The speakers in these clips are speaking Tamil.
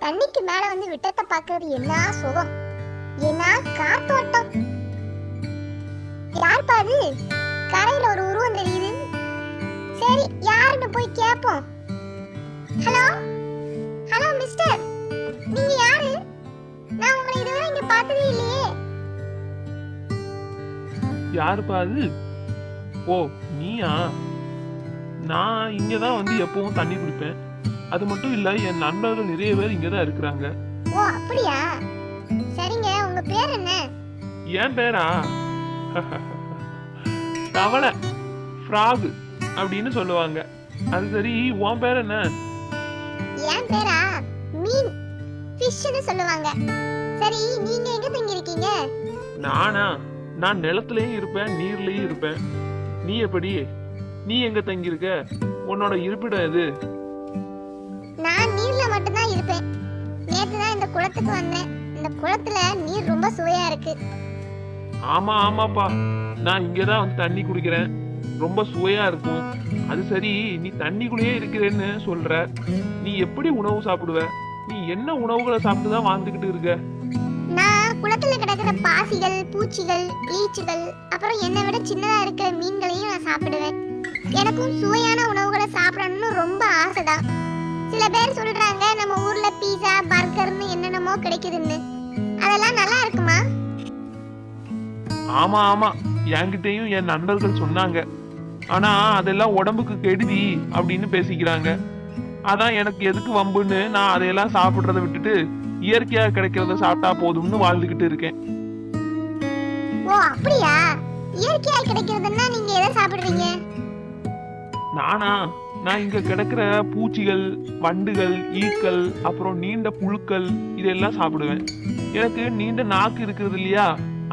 தண்ணிக்கு மேல வந்து விட்டத்தை பாக்குறது என்ன சுகம், என்ன காத்தோட்டம். யார் பாது கரையில ஒரு உருவம் தெரியுது. சரி, யாருன்னு போய் கேப்போம். ஹலோ ஹலோ மிஸ்டர், நீங்க யாரு? நான் உங்களை இதுவரை இங்க பார்த்ததே இல்லையே. யாருப்பா அது? ஓ, நீயா? நான் இங்கதான் வந்து எப்பவும் தண்ணி குடிப்பேன். அது மட்டும் இல்ல, என் நண்பர்கள் நிறைய பேர் இங்கதான் இருக்கிறாங்க. ஓ அப்படியா? சரிங்க, உங்க பேர் என்ன? என் பேரா? தவளை, ஃப்ராக் அப்படின்னு சொல்லுவாங்க. அது சரி, உன் பேர் என்ன? என் பேரா மீன், ஃபிஷ்னு சொல்லுவாங்க. சரி, நீங்க எங்க தங்கி இருக்கீங்க? நானா? நான் நிலத்திலயும் இருப்பேன், நீர்லயும் இருப்பேன். நீ எப்படி? நீ எங்க தங்கி இருக்க? உன்னோட இருப்பிடம் எது? நான் நீர்ல மட்டும் தான் இருப்பேன். நேத்து தான் இந்த குளத்துக்கு வந்தேன். இந்த குளத்துல நீர் ரொம்ப சுவையா இருக்கு. ஆமா ஆமாப்பா, நான் இங்கதான் வந்து தண்ணி குடிக்கிறேன். ரொம்ப சுவையா இருக்கும். அது சரி, நீ தண்ணிக்குள்ளேயே இருக்கிறேன்னு சொல்ற. நீ எப்படி உணவு சாப்பிடுவ? நீ என்ன உணவுகளை சாப்பிட்டுதான் வாழ்ந்துகிட்டு இருக்க? நான் குளத்துல கிடக்கிற பாசிகள், பூச்சிகள், ஈச்சுகள், அப்புறம் என்னை விட சின்னதா இருக்கிற மீன்களையும் நான் சாப்பிடுவேன். எனக்கும் சுவையான உணவுகளை சாப்பிடணும்னு ரொம்ப ஆசைதான். சில பேர் சொல்றாங்க நம்ம ஊர்ல பீஸா, பர்கர்னு என்னென்னமோ கிடைக்குதுன்னு. அதெல்லாம் நல்லா இருக்குமா? ஆமா ஆமா, என்கிட்டயும் என் நண்பர்கள் சொன்னாங்க. ஆனா அதெல்லாம் உடம்புக்கு கெடுதி அப்படின்னு பேசிக்கிறாங்க. அதான் எனக்கு எதுக்கு வம்புன்னு நான் அதையெல்லாம் சாப்பிடுறத விட்டுட்டு இயற்கையா கிடைக்கிறத சாப்பிட்டா போதும்னு வாழ்ந்துகிட்டு இருக்கேன். ஓ அப்படியா? இயற்கையா கிடைக்கிறதுன்னா நீங்க எதை சாப்பிடுறீங்க? நானா? நான் இங்க கிடைக்கிற பூச்சிகள், வண்டுகள், ஈக்கள், அப்புறம் நீண்ட புழுக்கள் இதெல்லாம் சாப்பிடுவேன். எனக்கு நீண்ட நாக்கு இருக்கிறது இல்லையா,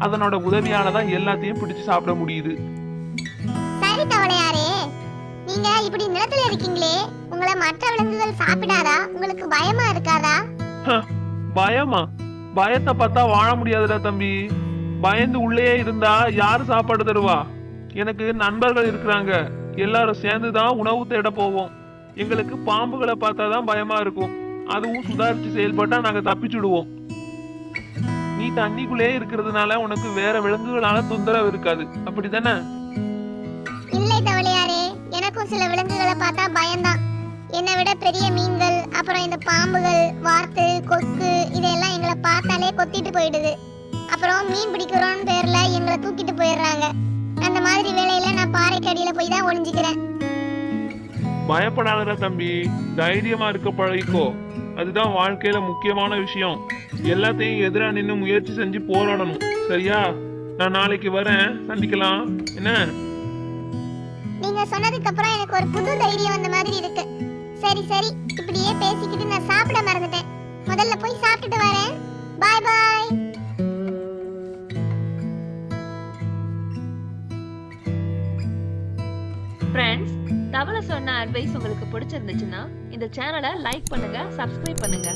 அதனோட உதவியாலதான் எல்லாத்தையும் பிடிச்சு சாப்பிட முடியுது. சரி தவளையாரே, நீங்க இப்படி நிலத்துல இருக்கீங்களே, உங்களை மற்ற விலங்குகள் சாப்பிடாதா? உங்களுக்கு பயமா இருக்காதா? பயமா? பயத்தை பார்த்தா வாழ முடியாதுடா தம்பி. பயந்து உள்ளே இருந்தா யாரு சாப்பாடு தருவா? எனக்கு நண்பர்கள் இருக்கிறாங்க. எல்லாரும் சேர்ந்துதான் உணவு தேட போவோம். எங்களுக்கு பாம்புகளை பார்த்தாதான் பயமா இருக்கும். அதுவும் சுதாரிச்சு செயல்பட்டா நாங்க தப்பிச்சுடுவோம். நீ தண்ணிக்குள்ளே இருக்கிறதுனால உனக்கு வேற விலங்குகளால தொந்தரவு இருக்காது, அப்படித்தானே? இல்லை தவளையாரே, எனக்கும் சில விலங்குகளை பார்த்தா பயம்தான். என்னை விட பெரிய மீன்கள், அப்புறம் இந்த பாம்புகள், வாத்து, கொக்கு இதெல்லாம் எங்களை பார்த்தாலே கொத்திட்டு போயிடுது. அப்புறம் மீன் பிடிக்கிறோன்னு பேர்ல எங்களை தூக்கிட்டு போயிடுறாங்க. அந்த மாதிரி வேலையில நான் பாறைக்கு அடியில போய் தான் ஒளிஞ்சுக்கிறேன். பயப்படாதடா தம்பி, தைரியமா இருக்க பழகிக்கோ. அதுதான் வாழ்க்கையில முக்கியமான விஷயம். எல்லாத்தையும் எதிரா நின்று முயற்சி செஞ்சு போராடணும், சரியா? நான் நாளைக்கு வரேன், சந்திக்கலாம். என்ன? நீங்க சொன்னதுக்கு அப்புறம் எனக்கு ஒரு புது தைரியம் வந்த மாதிரி இருக்கு. சரி சரி, இப்படியே பேசிக்கிட்டு நான் சாப்பிட மறந்துட்டேன். முதல்ல போய் சாப்பிட்டுட்டு வரேன். பாய் பாய். ஃப்ரெண்ட்ஸ், தவளை சொன்ன அட்வைஸ் உங்களுக்கு பிடிச்சிருந்துச்சுன்னா இந்த சேனலை லைக் பண்ணுங்க, சப்ஸ்கிரைப் பண்ணுங்க.